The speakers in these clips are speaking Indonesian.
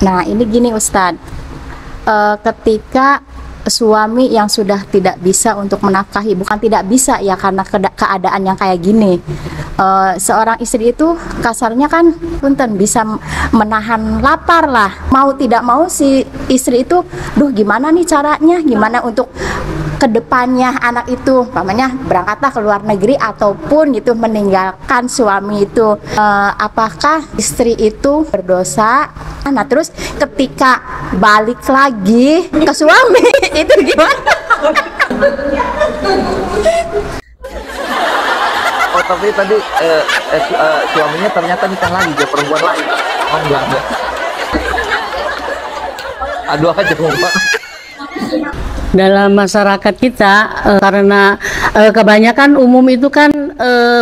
Nah, ini gini Ustadz. Ketika suami yang sudah tidak bisa untuk menafkahi, bukan tidak bisa ya karena keadaan yang kayak gini, seorang istri itu kasarnya kan punten bisa menahan lapar lah, mau tidak mau si istri itu duh gimana nih caranya, gimana untuk kedepannya anak itu namanya berangkatlah ke luar negeri ataupun gitu meninggalkan suami itu. Apakah istri itu berdosa? Nah terus ketika balik lagi ke suami itu gimana? Oh tapi tadi suaminya ternyata nikah lagi ke perempuan lain. Oh enggak. Aduh aja Pak. Dalam masyarakat kita karena kebanyakan umum itu kan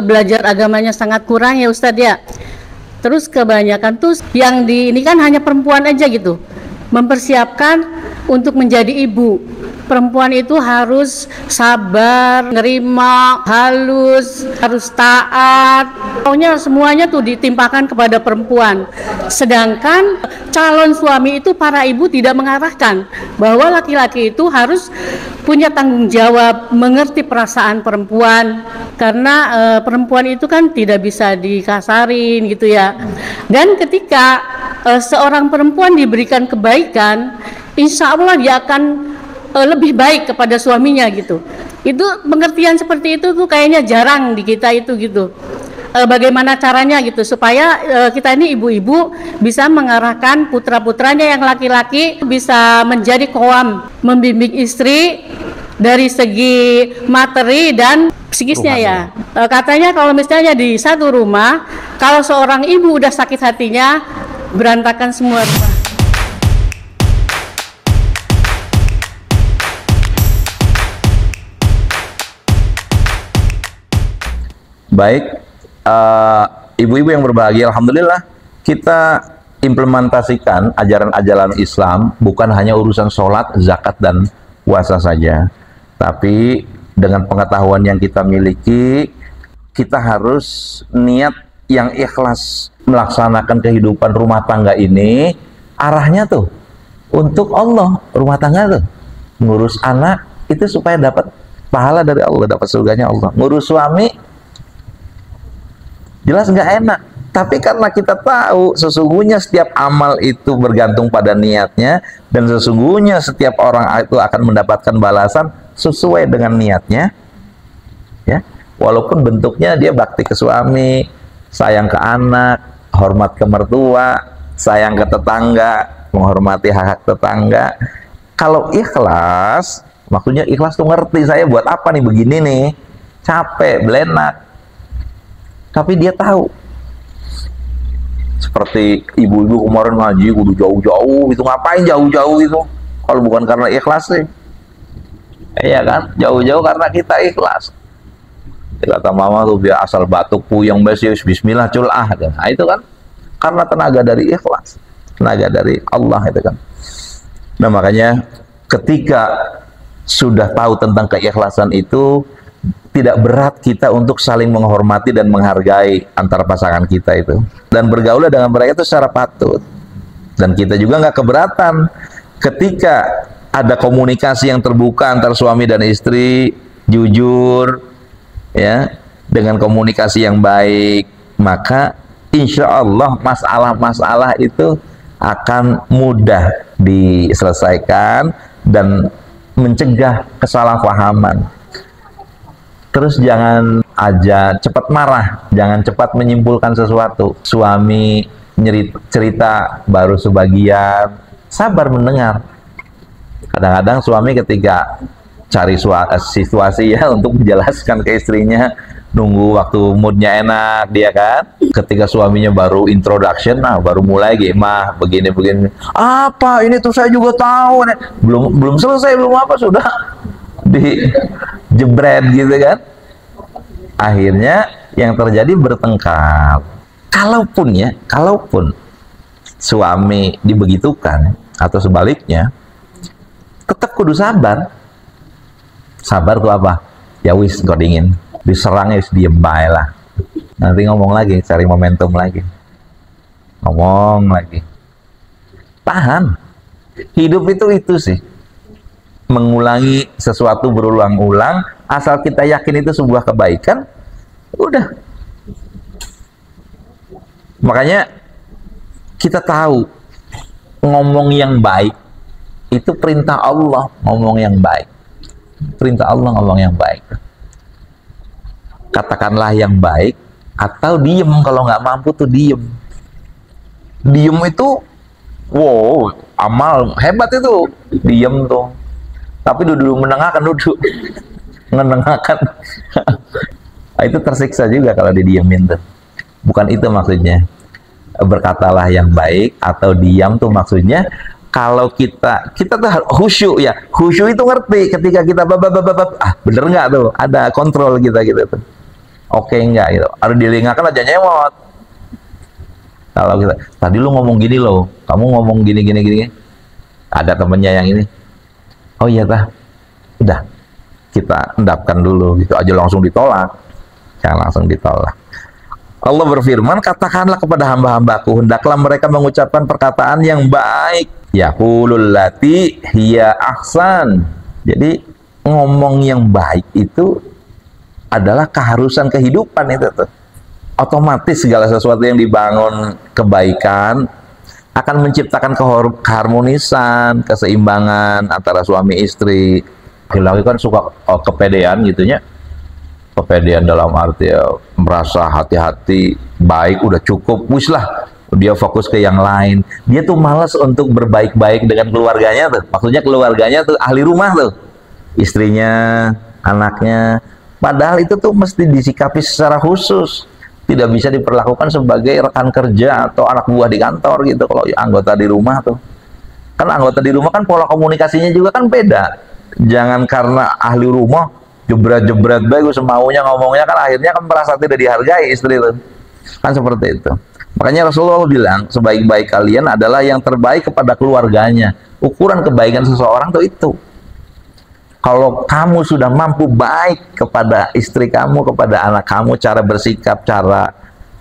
belajar agamanya sangat kurang ya Ustadz ya. Terus kebanyakan tuh yang ini kan hanya perempuan aja gitu, mempersiapkan untuk menjadi ibu. Perempuan itu harus sabar, nerima, halus, harus taat. Pokoknya semuanya tuh ditimpakan kepada perempuan. Sedangkan calon suami itu para ibu tidak mengarahkan bahwa laki-laki itu harus punya tanggung jawab, mengerti perasaan perempuan. Karena perempuan itu kan tidak bisa dikasarin gitu ya. Dan ketika seorang perempuan diberikan kebaikan, insya Allah dia akan lebih baik kepada suaminya gitu. Itu pengertian seperti itu tuh kayaknya jarang di kita itu gitu. Bagaimana caranya gitu supaya kita ini ibu-ibu bisa mengarahkan putra-putranya yang laki-laki bisa menjadi qawwam, membimbing istri dari segi materi dan psikisnya ya. Katanya kalau misalnya di satu rumah, kalau seorang ibu udah sakit hatinya, berantakan semua rumah. Baik, ibu-ibu yang berbahagia, alhamdulillah kita implementasikan ajaran-ajaran Islam bukan hanya urusan sholat, zakat, dan puasa saja, tapi dengan pengetahuan yang kita miliki, kita harus niat yang ikhlas melaksanakan kehidupan rumah tangga ini, arahnya tuh untuk Allah. Rumah tangga tuh ngurus anak itu supaya dapat pahala dari Allah, dapat surganya Allah. Ngurus suami jelas nggak enak, tapi karena kita tahu sesungguhnya setiap amal itu bergantung pada niatnya, dan sesungguhnya setiap orang itu akan mendapatkan balasan sesuai dengan niatnya ya, walaupun bentuknya dia bakti ke suami, sayang ke anak, hormat ke mertua, sayang ke tetangga, menghormati hak-hak tetangga. Kalau ikhlas, maksudnya ikhlas tuh ngerti saya buat apa nih begini nih, capek, belenak, tapi dia tahu. Seperti ibu-ibu kemarin ngaji udah jauh-jauh itu, ngapain jauh-jauh itu kalau bukan karena ikhlas sih? Iya kan, jauh-jauh karena kita ikhlas. Kata mama tuh dia asal batuk puyeng besius bismillah culah. Nah itu kan karena tenaga dari ikhlas, tenaga dari Allah itu kan. Nah makanya ketika sudah tahu tentang keikhlasan itu, tidak berat kita untuk saling menghormati dan menghargai antara pasangan kita itu, dan bergaul dengan mereka itu secara patut. Dan kita juga nggak keberatan ketika ada komunikasi yang terbuka antara suami dan istri, jujur ya, dengan komunikasi yang baik, maka insya Allah masalah-masalah itu akan mudah diselesaikan dan mencegah kesalahpahaman. Terus jangan aja cepat marah, jangan cepat menyimpulkan sesuatu. Suami cerita baru sebagian, sabar mendengar. Kadang-kadang suami ketika cari situasi ya untuk menjelaskan ke istrinya, nunggu waktu moodnya enak dia kan. Ketika suaminya baru introduction, nah baru mulai mah begini-begini. Apa ini tuh saya juga tahu. Belum selesai, belum apa sudah di jebret gitu kan. Akhirnya yang terjadi bertengkar. Kalaupun suami dibegitukan atau sebaliknya, tetap kudu sabar. Sabar tuh apa? Ya wis kok dingin, diserang ya diem bae lah. Nanti ngomong lagi, cari momentum lagi, ngomong lagi. tahan. Hidup itu sih, mengulangi sesuatu berulang-ulang, asal kita yakin itu sebuah kebaikan, udah. Makanya kita tahu ngomong yang baik itu perintah Allah, ngomong yang baik. Perintah Allah ngomong yang baik. Katakanlah yang baik atau diem, kalau nggak mampu tuh diem. Diem itu, wow, amal hebat itu. Diem tuh. Tapi duduk menengahkan duduk. Menengahkan. Itu tersiksa juga kalau didiemin tuh. Bukan itu maksudnya. Berkatalah yang baik atau diam tuh maksudnya kalau kita tuh khusyuk ya. Khusyuk itu ngerti ketika kita bener nggak tuh, ada kontrol kita gitu tuh. Oke enggak gitu. Harus dilingakan aja nyewot. Kalau kita tadi lu ngomong gini loh, kamu ngomong gini. Ada temennya yang ini. Oh iya tah. Udah. Kita endapkan dulu gitu aja langsung ditolak. Jangan langsung ditolak. Allah berfirman, katakanlah kepada hamba-hambaku, hendaklah mereka mengucapkan perkataan yang baik. Yaqulul lati hiya ahsan. Jadi ngomong yang baik itu adalah keharusan kehidupan itu tuh. Otomatis segala sesuatu yang dibangun kebaikan akan menciptakan keharmonisan, keseimbangan antara suami istri. Laki-laki kan suka kepedean gitunya. Kepedean dalam arti ya, merasa hati-hati, baik, udah cukup, wis lah, dia fokus ke yang lain. Dia tuh malas untuk berbaik-baik dengan keluarganya tuh. Maksudnya keluarganya tuh ahli rumah tuh, istrinya, anaknya. Padahal itu tuh mesti disikapi secara khusus. Tidak bisa diperlakukan sebagai rekan kerja atau anak buah di kantor gitu. Kalau anggota di rumah tuh, kan anggota di rumah kan pola komunikasinya juga kan beda. Jangan karena ahli rumah jebret-jebret baik semaunya ngomongnya, kan akhirnya kan merasa tidak dihargai istri itu. Kan seperti itu. Makanya Rasulullah bilang, sebaik-baik kalian adalah yang terbaik kepada keluarganya. Ukuran kebaikan seseorang tuh itu. Kalau kamu sudah mampu baik kepada istri kamu, kepada anak kamu, cara bersikap, cara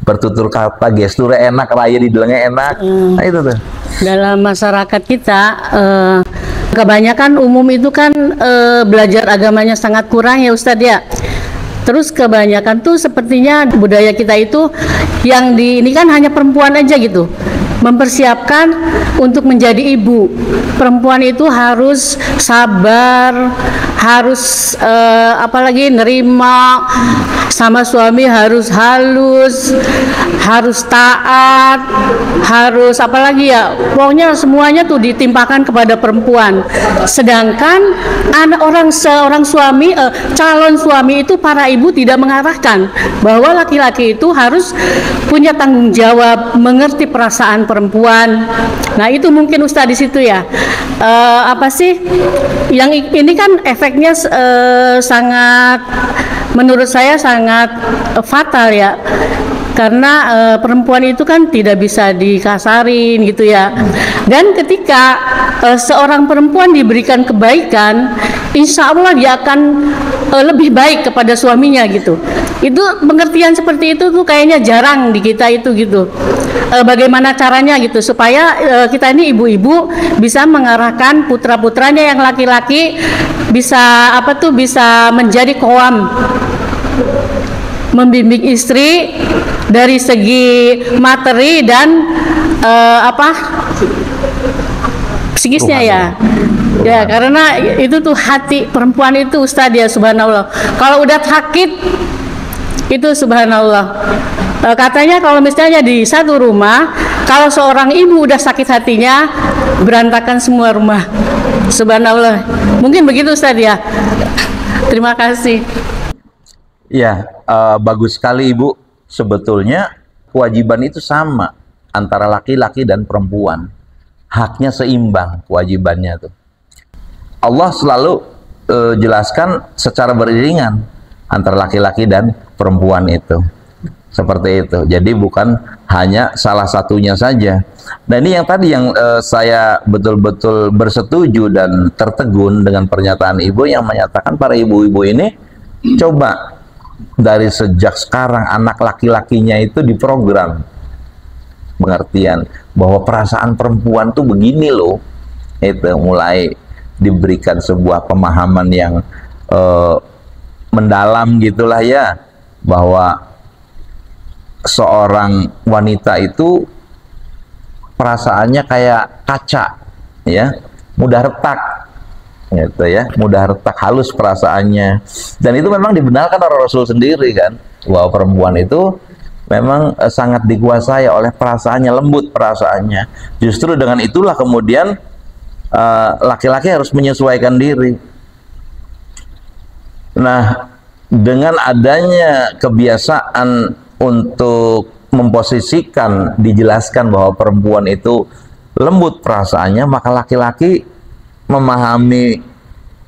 bertutur kata, gesturnya enak, raya didelengnya enak. Nah itu tuh. Dalam masyarakat kita kebanyakan umum itu kan belajar agamanya sangat kurang ya Ustadz ya. Terus kebanyakan tuh sepertinya budaya kita itu yang ini kan hanya perempuan aja gitu. Mempersiapkan untuk menjadi ibu. Perempuan itu harus sabar, harus apalagi nerima sama suami, harus halus, harus taat, harus apalagi ya, pokoknya semuanya tuh ditimpakan kepada perempuan. Sedangkan seorang suami, calon suami itu para ibu tidak mengarahkan bahwa laki-laki itu harus punya tanggung jawab, mengerti perasaan perempuan. Nah itu mungkin Ustadz di situ ya. Apa sih yang ini kan efeknya sangat, menurut saya sangat fatal ya. Karena perempuan itu kan tidak bisa dikasarin gitu ya. Dan ketika seorang perempuan diberikan kebaikan, insya Allah dia akan lebih baik kepada suaminya gitu. Itu pengertian seperti itu tuh kayaknya jarang di kita itu gitu. Bagaimana caranya gitu supaya kita ini ibu-ibu bisa mengarahkan putra-putranya yang laki-laki bisa bisa menjadi qawam, membimbing istri dari segi materi dan psikisnya ya. Ya, karena itu tuh hati perempuan itu Ustadz ya, subhanallah. Kalau udah sakit itu subhanallah. Katanya kalau misalnya di satu rumah, kalau seorang ibu udah sakit hatinya, berantakan semua rumah. Subhanallah. Mungkin begitu Ustadz ya. Terima kasih. Ya, bagus sekali Ibu. Sebetulnya kewajiban itu sama antara laki-laki dan perempuan. Haknya seimbang kewajibannya tuh. Allah selalu jelaskan secara beriringan antara laki-laki dan perempuan itu. Seperti itu. Jadi bukan hanya salah satunya saja. Nah ini yang tadi yang saya betul-betul bersetuju dan tertegun dengan pernyataan Ibu yang menyatakan para ibu-ibu ini coba dari sejak sekarang anak laki-lakinya itu diprogram pengertian bahwa perasaan perempuan tuh begini loh. Itu mulai diberikan sebuah pemahaman yang mendalam gitulah ya, bahwa seorang wanita itu perasaannya kayak kaca ya, mudah retak gitu ya, mudah retak, halus perasaannya. Dan itu memang dibenarkan oleh Rasul sendiri kan, bahwa perempuan itu memang sangat dikuasai oleh perasaannya, lembut perasaannya. Justru dengan itulah kemudian laki-laki harus menyesuaikan diri. Nah, dengan adanya kebiasaan untuk memposisikan, dijelaskan bahwa perempuan itu lembut perasaannya, maka laki-laki memahami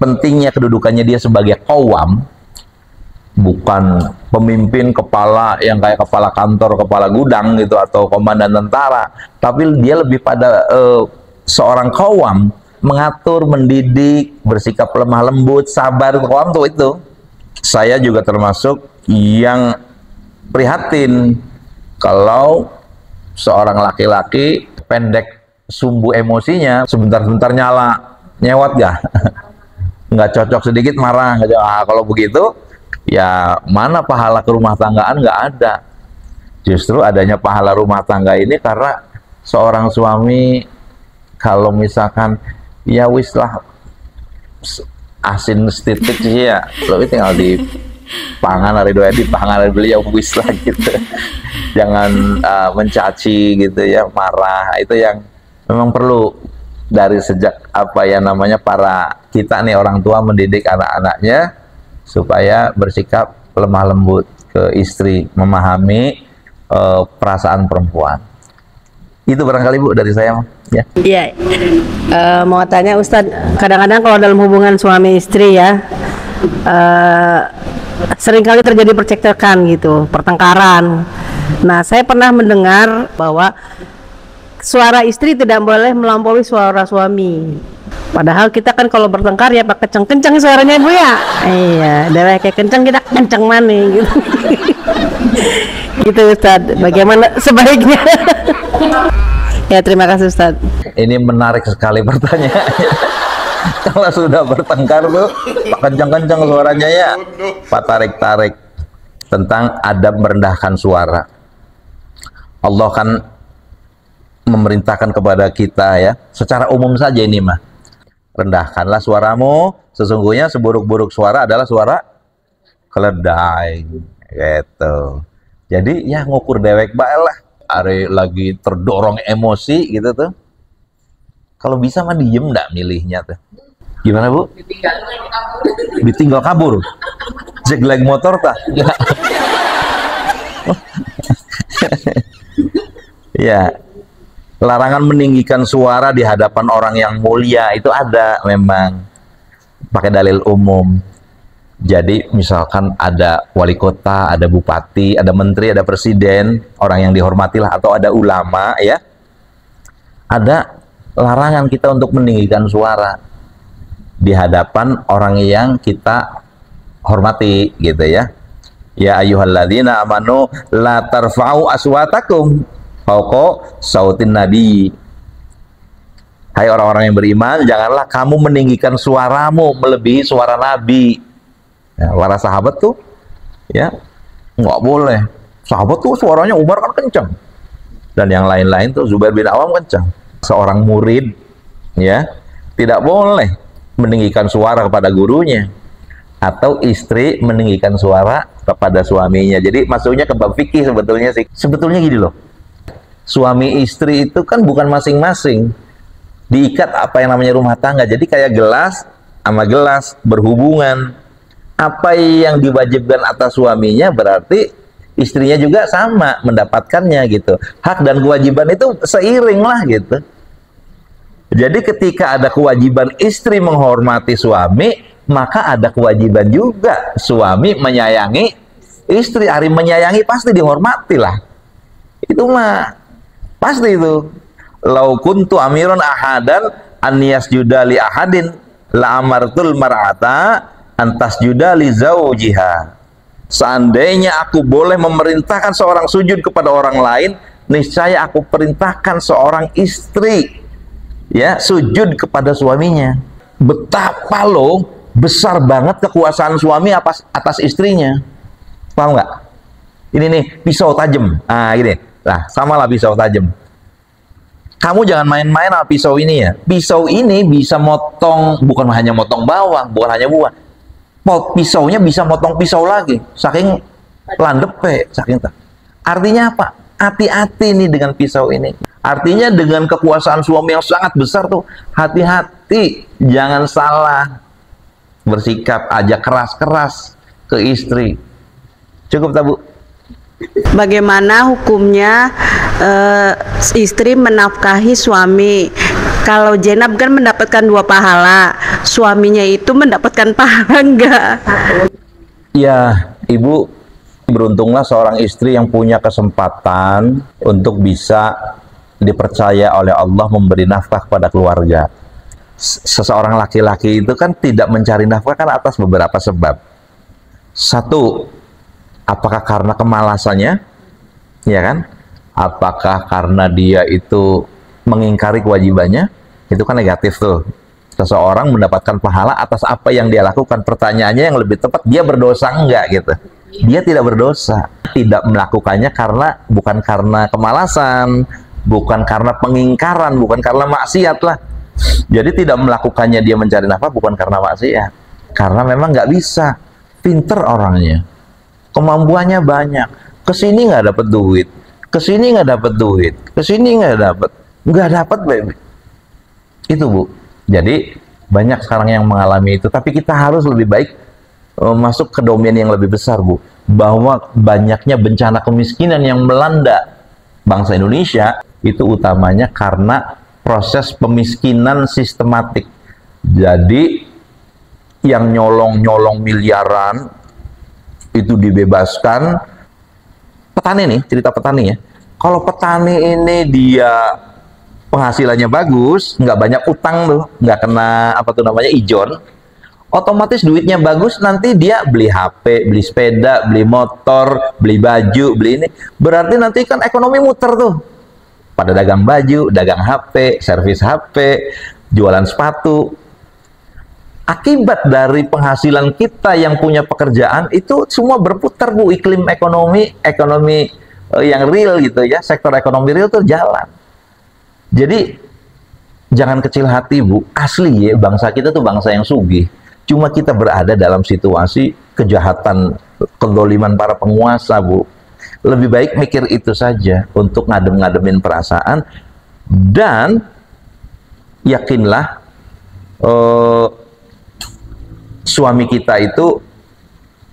pentingnya kedudukannya dia sebagai qawwam, bukan pemimpin kepala yang kayak kepala kantor, kepala gudang gitu, atau komandan tentara, tapi dia lebih pada seorang qawwam, mengatur, mendidik, bersikap lemah lembut, sabar. Qawwam tuh itu. Saya juga termasuk yang prihatin kalau seorang laki-laki pendek sumbu emosinya, sebentar-bentar nyala, nyewot ya, nggak cocok sedikit marah. Kalau begitu ya mana pahala kerumah tanggaan? Nggak ada. Justru adanya pahala rumah tangga ini karena seorang suami kalau misalkan ya wis lah asin setitik sih ya, lebih tinggal di pangan hari doa, di pangan hari beliau wis lah gitu. Jangan mencaci gitu ya, marah. Itu yang memang perlu dari sejak apa ya namanya para kita nih orang tua mendidik anak-anaknya supaya bersikap lemah lembut ke istri, memahami perasaan perempuan. Itu barangkali Bu dari saya ya. Iya, mau tanya Ustadz, kadang-kadang kalau dalam hubungan suami istri ya, seringkali terjadi percekcokan gitu, pertengkaran. Nah, saya pernah mendengar bahwa suara istri tidak boleh melampaui suara suami. Padahal kita kan kalau bertengkar ya pakai kenceng-kenceng suaranya Bu ya. Iya, dari kayak kenceng kita kenceng mana gitu. Gitu Ustadz, bagaimana sebaiknya? Ya, terima kasih Ustadz. Ini menarik sekali pertanyaannya. Kalau sudah bertengkar tuh pak kencang-kencang suaranya ya, pak tarik-tarik. Tentang adab merendahkan suara. Allah kan memerintahkan kepada kita ya, secara umum saja ini mah, rendahkanlah suaramu, sesungguhnya seburuk-buruk suara adalah suara keledai gitu. Jadi ya ngukur dewek bae lah. Are lagi terdorong emosi gitu tuh, kalau bisa mah diem ndak milihnya tuh. Gimana Bu? Ditinggal kabur. Jegleg motor tah? Ya, larangan meninggikan suara di hadapan orang yang mulia itu ada memang, pakai dalil umum. Jadi misalkan ada wali kota, ada bupati, ada menteri, ada presiden, orang yang dihormatilah, atau ada ulama ya, ada larangan kita untuk meninggikan suara di hadapan orang yang kita hormati gitu ya. Ya ayyuhalladzina amanu la tarfa'u aswatakum fawqa sautin nabi. Hai orang-orang yang beriman, janganlah kamu meninggikan suaramu melebihi suara nabi. Ya, para sahabat tuh ya nggak boleh. Sahabat tuh suaranya Umar kan kencang, dan yang lain-lain tuh Zubair bin Awam kencang. Seorang murid ya tidak boleh meninggikan suara kepada gurunya, atau istri meninggikan suara kepada suaminya. Jadi masuknya ke bab fikih sebetulnya sih. Sebetulnya gini loh, suami istri itu kan bukan masing-masing, diikat apa yang namanya rumah tangga. Jadi kayak gelas sama gelas berhubungan. Apa yang diwajibkan atas suaminya berarti istrinya juga sama mendapatkannya gitu. Hak dan kewajiban itu seiring lah gitu. Jadi ketika ada kewajiban istri menghormati suami, maka ada kewajiban juga suami menyayangi istri. Hari menyayangi pasti dihormati lah. Itu mah pasti itu. Lau kuntu amiron ahadan an yasjuda li ahadin la amartul mar'ata antas juda li zaujiha. Seandainya aku boleh memerintahkan seorang sujud kepada orang lain, niscaya aku perintahkan seorang istri ya sujud kepada suaminya. Betapa loh besar banget kekuasaan suami atas istrinya. Paham nggak? Ini nih pisau tajam. Nah gini, nah samalah pisau tajam. Kamu jangan main-main sama pisau ini ya. Pisau ini bisa motong, bukan hanya motong bawang, bukan hanya buah. Pisaunya bisa motong pisau lagi. Saking landepe, saking tak. Artinya apa? Hati-hati nih dengan pisau ini. Artinya dengan kekuasaan suami yang sangat besar tuh, hati-hati, jangan salah bersikap aja keras-keras ke istri. Cukup tak, Bu? Bagaimana hukumnya istri menafkahi suami? Kalau Jenab kan mendapatkan 2 pahala, suaminya itu mendapatkan pahala enggak? Ya, Ibu, beruntunglah seorang istri yang punya kesempatan untuk bisa dipercaya oleh Allah memberi nafkah kepada keluarga. Seseorang laki-laki itu kan tidak mencari nafkah kan atas beberapa sebab. Satu, apakah karena kemalasannya, ya kan? Apakah karena dia itu mengingkari kewajibannya? Itu kan negatif tuh. Seseorang mendapatkan pahala atas apa yang dia lakukan. Pertanyaannya yang lebih tepat, dia berdosa enggak gitu? Dia tidak berdosa. Tidak melakukannya bukan karena kemalasan, bukan karena pengingkaran, bukan karena maksiat lah. Jadi tidak melakukannya dia mencari nafkah bukan karena maksiat, karena memang nggak bisa. Pinter orangnya, kemampuannya banyak. Kesini nggak dapat duit, kesini nggak dapat duit, kesini nggak dapat baby. Itu, Bu. Jadi banyak sekarang yang mengalami itu. Tapi kita harus lebih baik masuk ke domain yang lebih besar, Bu. Bahwa banyaknya bencana kemiskinan yang melanda bangsa Indonesia itu utamanya karena proses pemiskinan sistematik. Jadi yang nyolong-nyolong miliaran itu dibebaskan. Petani nih, cerita petani ya. Kalau petani ini dia penghasilannya bagus, nggak banyak utang tuh, nggak kena ijon, otomatis duitnya bagus, nanti dia beli HP, beli sepeda, beli motor, beli baju, beli ini. Berarti nanti kan ekonomi muter tuh. Pada dagang baju, dagang HP, servis HP, jualan sepatu. Akibat dari penghasilan kita yang punya pekerjaan itu semua berputar, Bu. Iklim ekonomi yang real gitu ya, sektor ekonomi real itu jalan. Jadi jangan kecil hati, Bu. Asli ya, bangsa kita tuh bangsa yang sugih. Cuma kita berada dalam situasi kejahatan, kezaliman para penguasa, Bu. Lebih baik mikir itu saja untuk ngadem-ngademin perasaan, dan yakinlah suami kita itu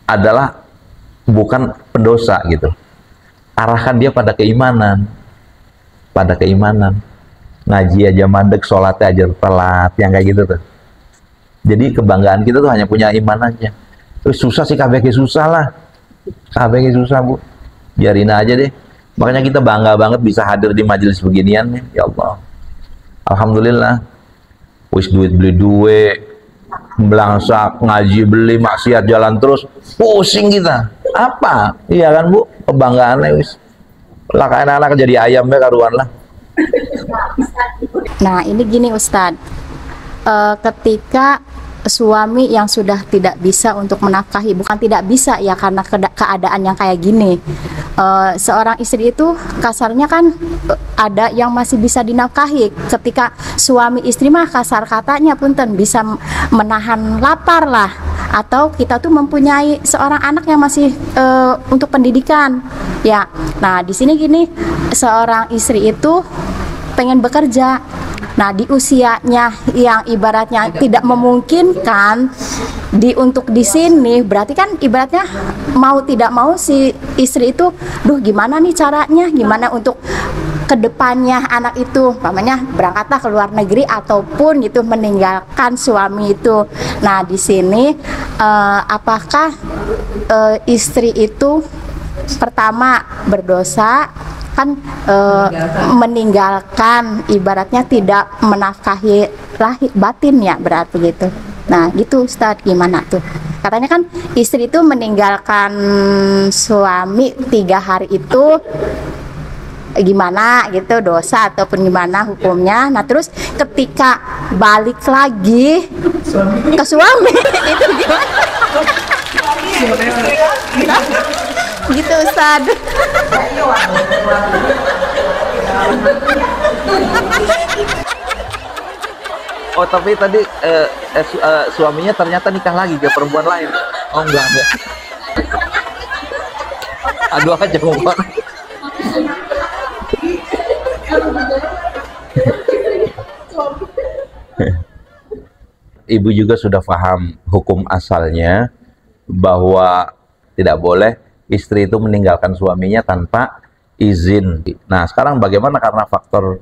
adalah bukan pendosa gitu. Arahkan dia pada keimanan, ngaji aja mandek, sholatnya aja telat, yang kayak gitu tuh. Jadi kebanggaan kita tuh hanya punya iman aja. Terus susah sih, KBG susah lah, KBG susah, Bu. Biarin aja deh. Makanya kita bangga banget bisa hadir di majelis beginian nih. Ya Allah, alhamdulillah. Wis duit beli duit, belangsak, ngaji beli, maksiat jalan terus, pusing kita. Apa? Iya kan, Bu? Kebanggaannya wis. Lah kayak anak-anak jadi ayam ya karuan lah. Nah, ini gini Ustadz, ketika suami yang sudah tidak bisa untuk menafkahi, bukan tidak bisa ya karena keadaan yang kayak gini, seorang istri itu kasarnya kan ada yang masih bisa dinafkahi. Ketika suami istri mah kasar katanya punten bisa menahan lapar lah, atau kita tuh mempunyai seorang anak yang masih untuk pendidikan ya. Nah di sini gini, seorang istri itu pengen bekerja. Nah di usianya yang ibaratnya tidak memungkinkan untuk di sini, berarti kan ibaratnya mau tidak mau si istri itu, duh gimana nih caranya, gimana untuk kedepannya anak itu, namanya berangkatlah ke luar negeri ataupun gitu meninggalkan suami itu. Nah di sini apakah istri itu pertama berdosa kan, meninggalkan ibaratnya tidak menafkahi lahir batin ya, berarti gitu. Nah gitu Ustadz, gimana tuh? Katanya kan istri itu meninggalkan suami 3 hari itu gimana gitu, dosa ataupun gimana hukumnya. Nah terus ketika balik lagi ke suami itu gimana? Gitu Ustad. Oh tapi tadi suaminya ternyata nikah lagi ke perempuan lain. Oh enggak. Aduh aja ngomong. Ibu juga sudah paham hukum asalnya bahwa tidak boleh istri itu meninggalkan suaminya tanpa izin. Nah sekarang bagaimana karena faktor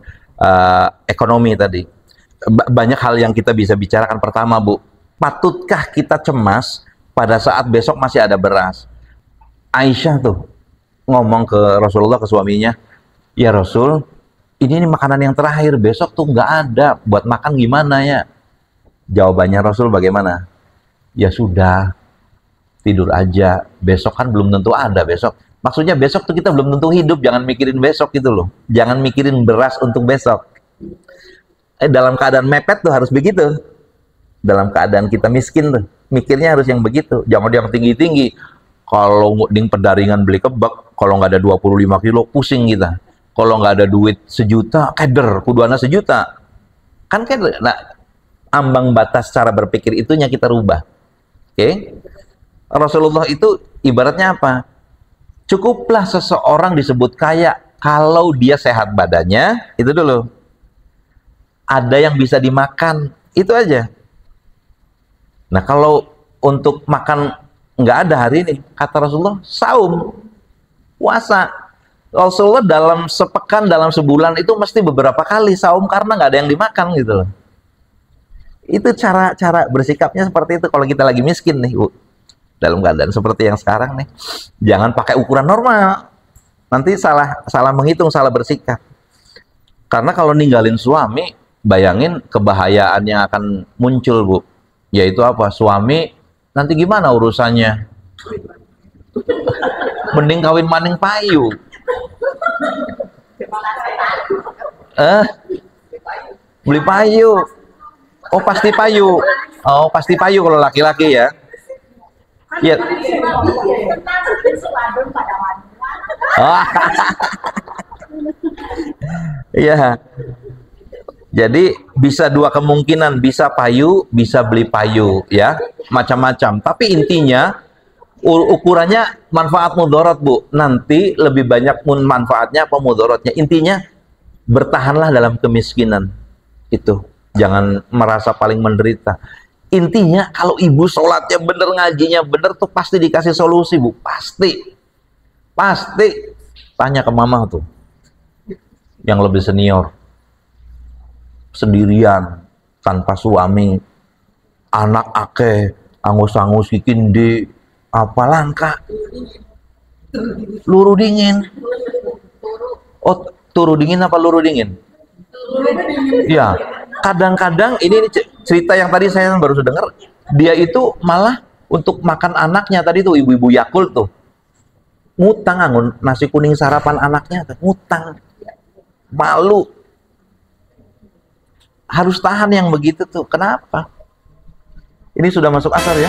ekonomi tadi? Banyak hal yang kita bisa bicarakan. Pertama Bu, patutkah kita cemas pada saat besok masih ada beras? Aisyah tuh ngomong ke Rasulullah, ke suaminya, ya Rasul, ini makanan yang terakhir, besok tuh nggak ada, buat makan gimana ya? Jawabannya Rasul bagaimana? Ya sudah, tidur aja, besok kan belum tentu ada besok. Maksudnya besok tuh kita belum tentu hidup, jangan mikirin besok gitu loh. Jangan mikirin beras untuk besok. Dalam keadaan mepet tuh harus begitu. Dalam keadaan kita miskin tuh, mikirnya harus yang begitu. Jangan yang tinggi-tinggi. Kalau ding pedaringan beli kebab, kalau nggak ada 25 kilo, pusing kita. Kalau nggak ada duit sejuta, keder, kuduana sejuta. Kan keder. Nah, ambang batas cara berpikir itunya kita rubah. Oke? Rasulullah itu ibaratnya apa? Cukuplah seseorang disebut kaya kalau dia sehat badannya, itu dulu. Ada yang bisa dimakan, itu aja. Nah kalau untuk makan nggak ada hari ini, kata Rasulullah, saum, puasa. Rasulullah dalam sepekan, dalam sebulan itu mesti beberapa kali saum karena nggak ada yang dimakan gitu loh. Itu cara bersikapnya seperti itu kalau kita lagi miskin nih Bu. Dalam keadaan seperti yang sekarang nih, jangan pakai ukuran normal. Nanti salah menghitung, salah bersikap. Karena kalau ninggalin suami, bayangin kebahayaan yang akan muncul Bu. Yaitu apa? Suami nanti gimana urusannya? Mending kawin maning payu. Beli payu. Oh pasti payu. Oh pasti payu kalau laki-laki ya. Ya. Iya. Jadi bisa dua kemungkinan, bisa payu, bisa beli payu, ya, macam-macam. Tapi intinya ukurannya manfaat mudarat Bu. Nanti lebih banyak manfaatnya apa mudaratnya. Intinya bertahanlah dalam kemiskinan. Itu jangan merasa paling menderita. Intinya kalau ibu sholatnya bener, ngajinya bener tuh pasti dikasih solusi Bu. Pasti. Tanya ke mama tuh yang lebih senior, sendirian tanpa suami, anak akeh, angus-angus kikin di apa langka, luru dingin. Oh turu dingin apa luru dingin? Ya kadang-kadang ini cerita yang tadi saya baru dengar, dia itu malah untuk makan anaknya tadi tuh, ibu-ibu Yakult tuh ngutang angun nasi kuning sarapan anaknya, ngutang, malu. Harus tahan yang begitu tuh. Kenapa? Ini sudah masuk asar ya.